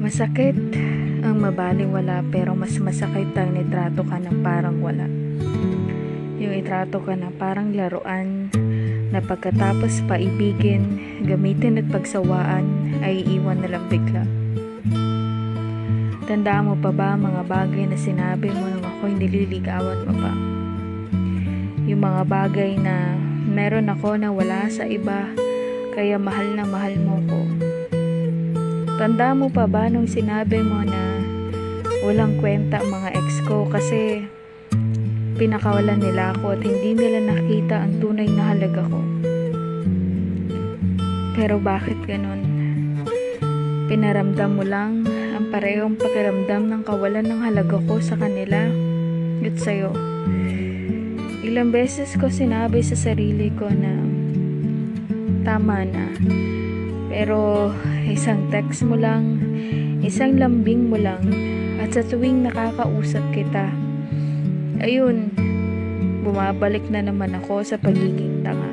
Masakit ang mabalewala pero mas masakit ang nitrato ka ng parang wala. Yung itrato ka na parang laruan na pagkatapos paibigin, gamitin at pagsawaan ay iwan na lang bigla. Tandaan mo pa ba mga bagay na sinabi mo nung ako'y nililigawan mo pa? Yung mga bagay na meron ako na wala sa iba, kaya mahal na mahal mo ko. Tanda mo pa ba nung sinabi mo na walang kwenta ang mga ex ko kasi pinakawalan nila ako at hindi nila nakita ang tunay na halaga ko? Pero bakit ganun? Pinaramdam mo lang ang parehong pakiramdam ng kawalan ng halaga ko sa kanila at sa'yo. Ilang beses ko sinabi sa sarili ko na tama na. Pero isang text mo lang, isang lambing mo lang, at sa tuwing nakakausap kita, ayun, bumabalik na naman ako sa pagiging tanga.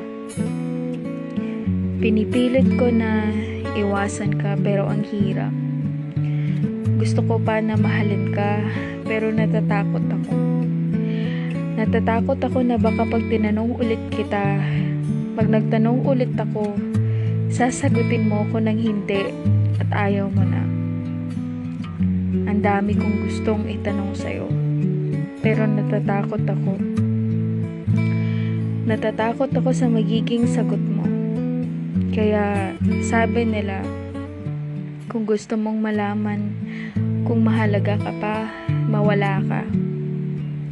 Pinipilit ko na iwasan ka pero ang hirap. Gusto ko pa na mahalin ka pero natatakot ako. Natatakot ako na baka pag tinanong ulit kita, pag nagtanong ulit ako, sasagutin mo ko ng hindi at ayaw mo na. Ang dami kong gustong itanong sa'yo, pero natatakot ako. Natatakot ako sa magiging sagot mo. Kaya sabi nila, kung gusto mong malaman kung mahalaga ka pa, mawala ka.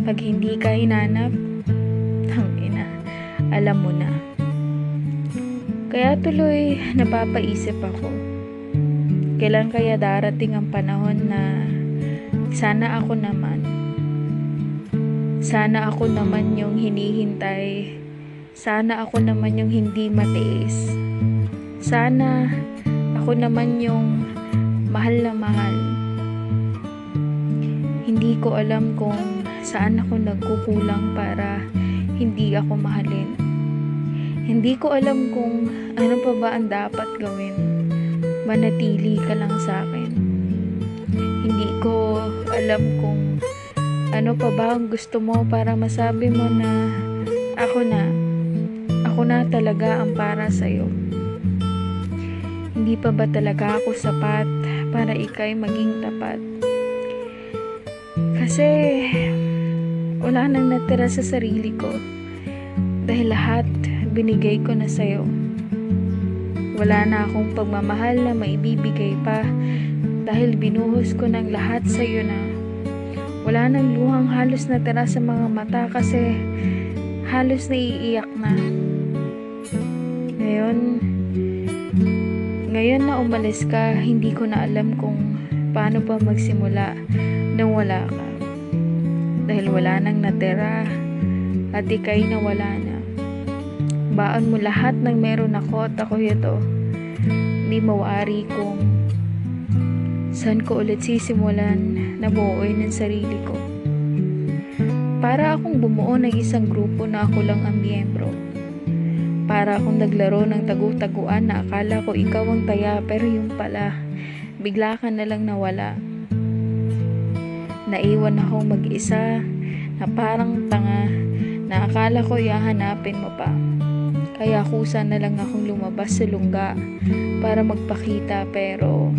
Pag hindi ka hinanap, tangina, alam mo na. Kaya tuloy napapaisip ako, kailan kaya darating ang panahon na sana ako naman yung hinihintay, sana ako naman yung hindi matiis, sana ako naman yung mahal na mahal. Hindi ko alam kung saan ako nagkukulang para hindi ako mahalin. Hindi ko alam kung ano pa ba ang dapat gawin. Manatili ka lang sa akin. Hindi ko alam kung ano pa ba ang gusto mo para masabi mo na ako na talaga ang para sa'yo. Hindi pa ba talaga ako sapat para ika'y maging tapat? Kasi wala nang natira sa sarili ko dahil lahat binigay ko na sa'yo. Wala na akong pagmamahal na maibibigay pa dahil binuhos ko ng lahat sa'yo na. Wala nang luhang halos natira sa mga mata kasi halos naiiyak na. Ngayon na umalis ka, hindi ko na alam kung paano pa magsimula nang wala ka. Dahil wala nang natira at ika'y nawala na. Baon mo lahat ng meron ako at ako ito. Hindi mawari kung saan ko ulit sisimulan na buuin ng sarili ko. Para akong bumuo ng isang grupo na ako lang ang miyembro. Para akong naglaro ng tagu-taguan na akala ko ikaw ang taya pero yung pala, bigla ka na lang nawala. Naiwan akong mag-isa na parang tanga na akala ko ihahanapin mo pa. Kaya kusa na lang akong lumabas sa lungga para magpakita pero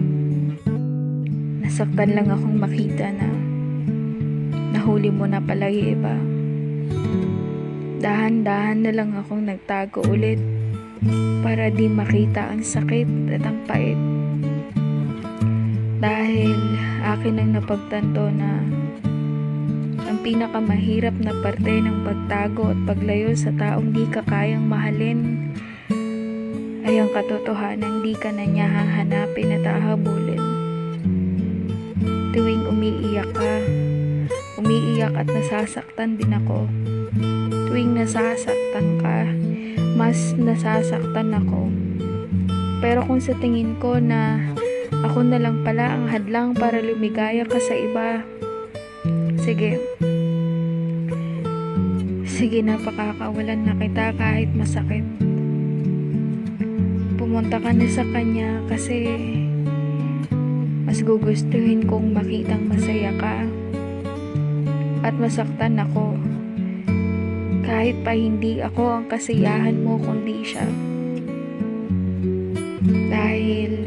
nasaktan lang akong makita na nahuli mo na pala yung iba. Dahan-dahan na lang akong nagtago ulit para di makita ang sakit at ang pait. Dahil akin ang napagtanto na ang pinakamahirap na parte ng pagtago at paglayo sa taong di ka kayang mahalin ay ang katotohanan di ka na niya hahanapin at hahabulin. Tuwing umiiyak at nasasaktan din ako. Tuwing nasasaktan ka, mas nasasaktan ako. Pero kung sa tingin ko na ako na lang pala ang hadlang para lumigaya ka sa iba, Sige na, pakakawalan na kita kahit masakit. Pumunta ka na sa kanya kasi Mas gugustuhin kong makitang masaya ka at masaktan ako, kahit pa hindi ako ang kasiyahan mo kundi siya. Dahil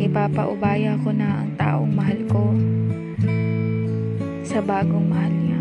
ipapaubaya ko na ang taong mahal ko sa bagong mahal niya.